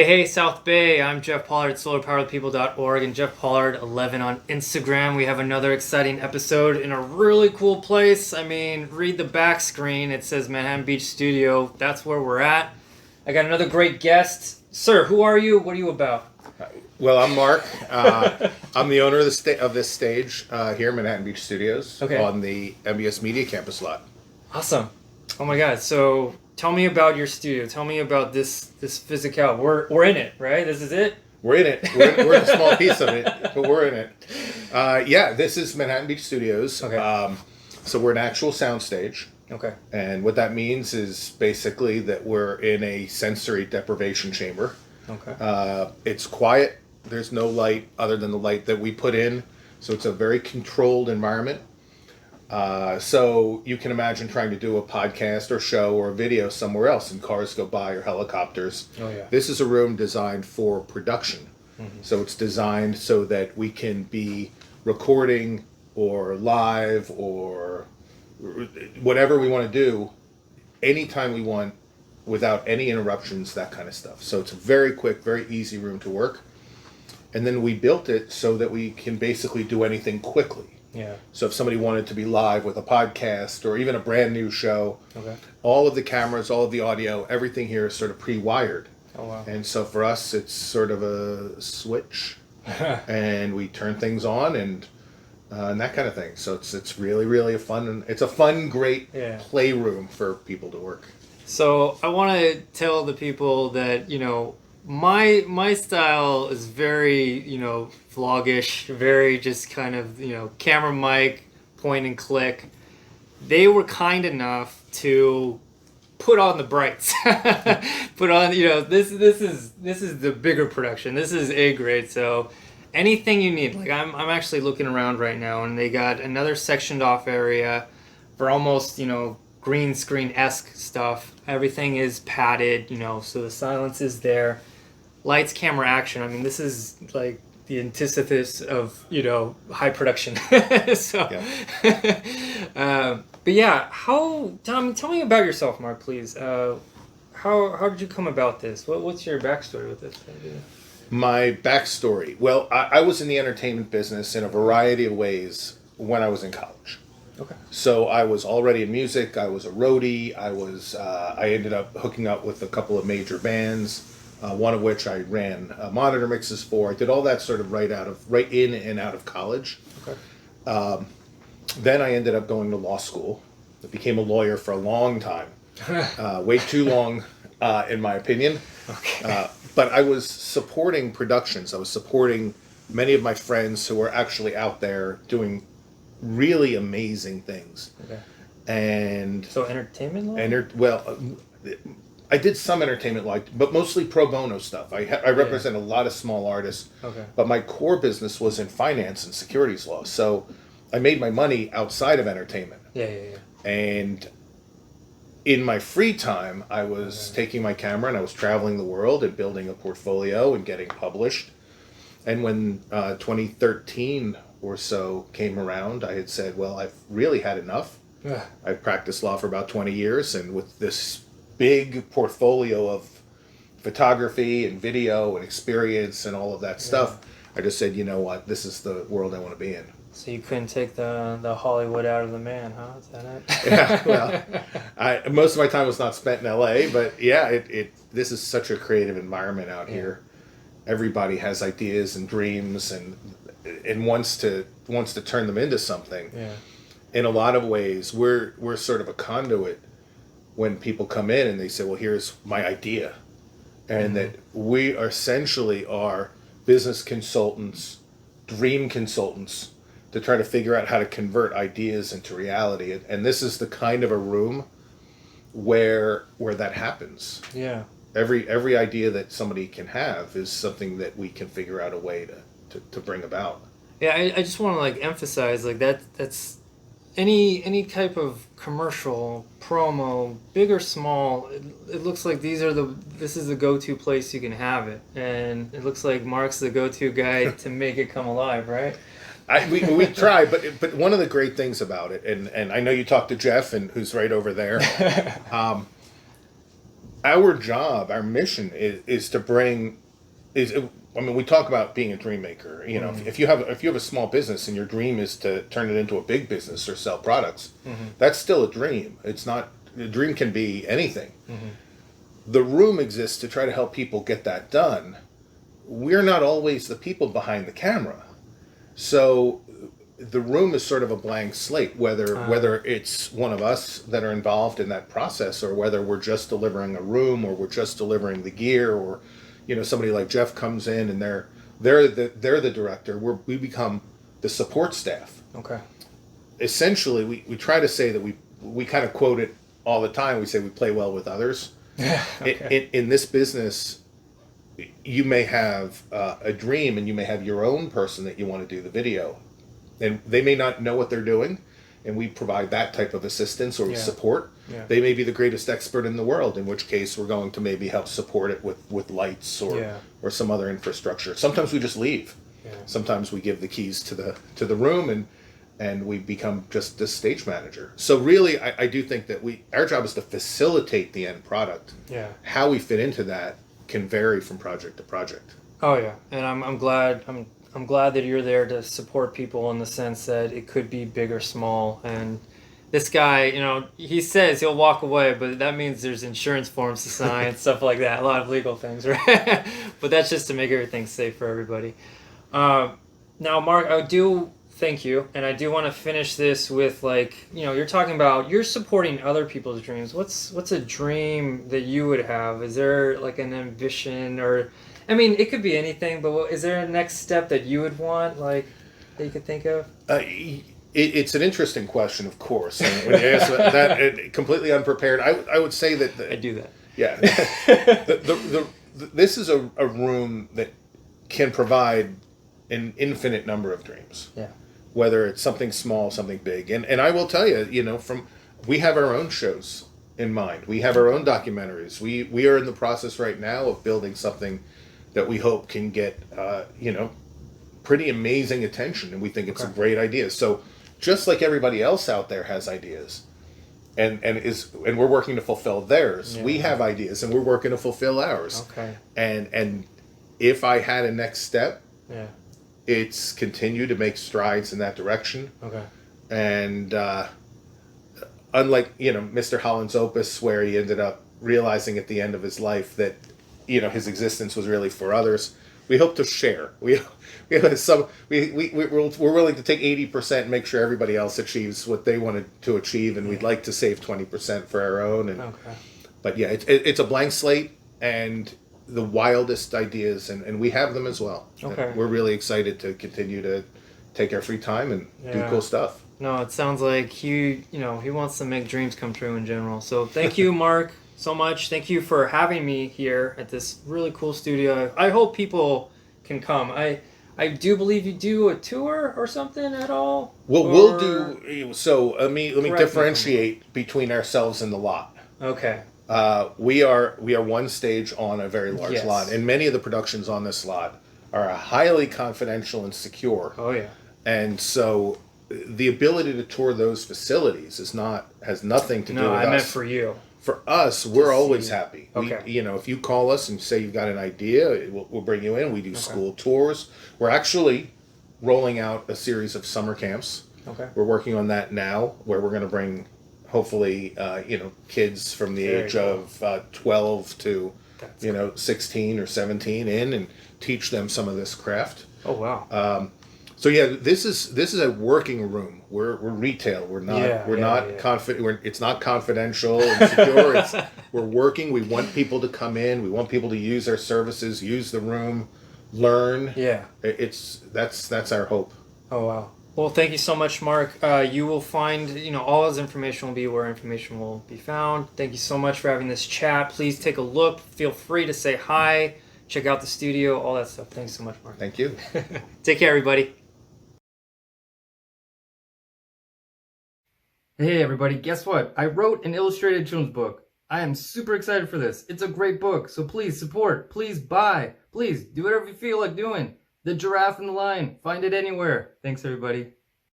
Hey, South Bay. I'm Jeff Pollard, solarpoweredpeople.org, and Jeff Pollard11 on Instagram. We have another exciting episode in a really cool place. I mean, read the back screen. It says Manhattan Beach Studio. That's where we're at. I got another great guest. Sir, who are you? What are you about? Well, I'm Mark. I'm the owner of this stage here in Manhattan Beach Studios on the MBS Media Campus lot. Awesome. Oh my God. So tell me about your studio. Tell me about this physical. We're in it, right? This is it? We're in it. We're in a small piece of it, but we're in it. This is Manhattan Beach Studios. Okay. So we're an actual soundstage. Okay. And what that means is basically that we're in a sensory deprivation chamber. Okay. It's quiet. There's no light other than the light that we put in. So it's a very controlled environment. So you can imagine trying to do a podcast or show or a video somewhere else and cars go by or helicopters. Oh, yeah. This is a room designed for production. Mm-hmm. So it's designed so that we can be recording or live or whatever we want to do anytime we want without any interruptions, that kind of stuff. So it's a very quick, very easy room to work. And then we built it so that we can basically do anything quickly. Yeah. So if somebody wanted to be live with a podcast or even a brand new show, all of the cameras, all of the audio, everything here is sort of pre-wired. Oh, wow. And so for us, it's sort of a switch, and we turn things on and that kind of thing. So it's really, really a fun, great playroom for people to work. So I want to tell the people that, my style is very, vlogish, very just kind of, camera mic, point and click. They were kind enough to put on the brights. Put on, this is the bigger production. This is A grade. So anything you need. Like I'm actually looking around right now and they got another sectioned off area for almost, green screen-esque stuff. Everything is padded, so the silence is there. Lights, camera, action. I mean, this is like the antithesis of, high production. So, yeah. But yeah, tell me about yourself, Mark, please. How did you come about this? What's your backstory with this idea? My backstory. Well, I was in the entertainment business in a variety of ways when I was in college. Okay. So I was already in music. I was a roadie. I ended up hooking up with a couple of major bands. One of which I ran monitor mixes for. I did all that sort of right in and out of college. Okay. Then I ended up going to law school. I became a lawyer for a long time, way too long, in my opinion. Okay. But I was supporting productions. I was supporting many of my friends who were actually out there doing really amazing things. Okay. And so entertainment law? I did some entertainment but mostly pro bono stuff. I represent a lot of small artists. Okay. But my core business was in finance and securities law. So I made my money outside of entertainment. Yeah. And in my free time, I was taking my camera and I was traveling the world and building a portfolio and getting published. And when 2013 or so came around, I had said, well, I've really had enough. I've practiced law for about 20 years, and with this big portfolio of photography and video and experience and all of that stuff, I just said, you know what, this is the world I want to be in. So you couldn't take the Hollywood out of the man, huh? Is that it? Yeah, well, most of my time was not spent in LA, but yeah, this is such a creative environment out here. Everybody has ideas and dreams and wants to turn them into something. Yeah. In a lot of ways, we're sort of a conduit when people come in and they say, well, here's my idea. And that we essentially are business consultants, dream consultants, to try to figure out how to convert ideas into reality. And this is the kind of a room where that happens. Yeah. Every idea that somebody can have is something that we can figure out a way to bring about. Yeah, I just want to emphasize that's any type of commercial, promo, big or small, it looks like this is the go-to place you can have it. And it looks like Mark's the go-to guy to make it come alive, right? We try, but one of the great things about it, and I know you talked to Jeff, and who's right over there, our job, our mission is to bring is. I mean, we talk about being a dream maker. You know, if you have a small business and your dream is to turn it into a big business or sell products, that's still a dream. It's not a dream can be anything. The room exists to try to help people get that done. We're not always the people behind the camera, so the room is sort of a blank slate. Whether it's one of us that are involved in that process, or whether we're just delivering a room, or we're just delivering the gear, or somebody like Jeff comes in and they're the director. We become the support staff. Okay. Essentially, we try to say that we kind of quote it all the time. We say we play well with others. Okay. In this business, you may have a dream, and you may have your own person that you want to do the video, and they may not know what they're doing, and we provide that type of assistance or support. Yeah. They may be the greatest expert in the world, in which case we're going to maybe help support it with lights or some other infrastructure. Sometimes we just leave. Yeah. Sometimes we give the keys to the room, and we become just the stage manager. So really, I do think that our job is to facilitate the end product. Yeah. How we fit into that can vary from project to project. Oh yeah, and I'm glad that you're there to support people in the sense that it could be big or small. And this guy, he says he'll walk away, but that means there's insurance forms to sign and stuff like that. A lot of legal things, right? But that's just to make everything safe for everybody. Now, Mark, I do thank you, and I do want to finish this with you're talking about you're supporting other people's dreams. What's a dream that you would have? Is there like an ambition, or I mean, it could be anything, but is there a next step that you would want, that you could think of? It's an interesting question, of course. And when you ask that completely unprepared, I would say that I do that. Yeah, this is a room that can provide an infinite number of dreams. Yeah. Whether it's something small, something big. And I will tell you, we have our own shows in mind. We have our own documentaries. We are in the process right now of building something that we hope can get, pretty amazing attention. And we think it's a great idea. So just like everybody else out there has ideas and we're working to fulfill theirs, we have ideas and we're working to fulfill ours. Okay. And if I had a next step, it's continue to make strides in that direction. Okay. And unlike, Mr. Holland's Opus, where he ended up realizing at the end of his life that, his existence was really for others, we hope to share. We're willing to take 80% and make sure everybody else achieves what they wanted to achieve, and we'd like to save 20% for our own. And but yeah, it's a blank slate and the wildest ideas, and we have them as well. Okay. And we're really excited to continue to take our free time and do cool stuff. No, it sounds like he wants to make dreams come true in general. So thank you, Mark, so much. Thank you for having me here at this really cool studio. I hope people can come. I do believe you do a tour or something at all? Well, we'll do. So let me differentiate between ourselves and the lot. Okay. We are one stage on a very large lot, and many of the productions on this lot are highly confidential and secure. Oh yeah. And so the ability to tour those facilities has nothing to do with us. No, I meant for you. For us, we're always happy. Okay. If you call us and say you've got an idea, we'll bring you in. We do school tours. We're actually rolling out a series of summer camps. Okay. We're working on that now, where we're going to bring, hopefully, kids from the age of 12 to, 16 or 17 in and teach them some of this craft. Oh wow. So yeah, this is a working room. We're retail. We're not confident. It's not confidential and secure. We're working. We want people to come in. We want people to use our services, use the room, learn. Yeah. That's our hope. Oh wow. Well, thank you so much, Mark. You will find, all his information will be where information will be found. Thank you so much for having this chat. Please take a look. Feel free to say hi. Check out the studio, all that stuff. Thanks so much, Mark. Thank you. Take care, everybody. Hey, everybody. Guess what? I wrote an illustrated children's book. I am super excited for this. It's a great book, so please support. Please buy. Please do whatever you feel like doing. The Giraffe and the Lion. Find it anywhere. Thanks, everybody.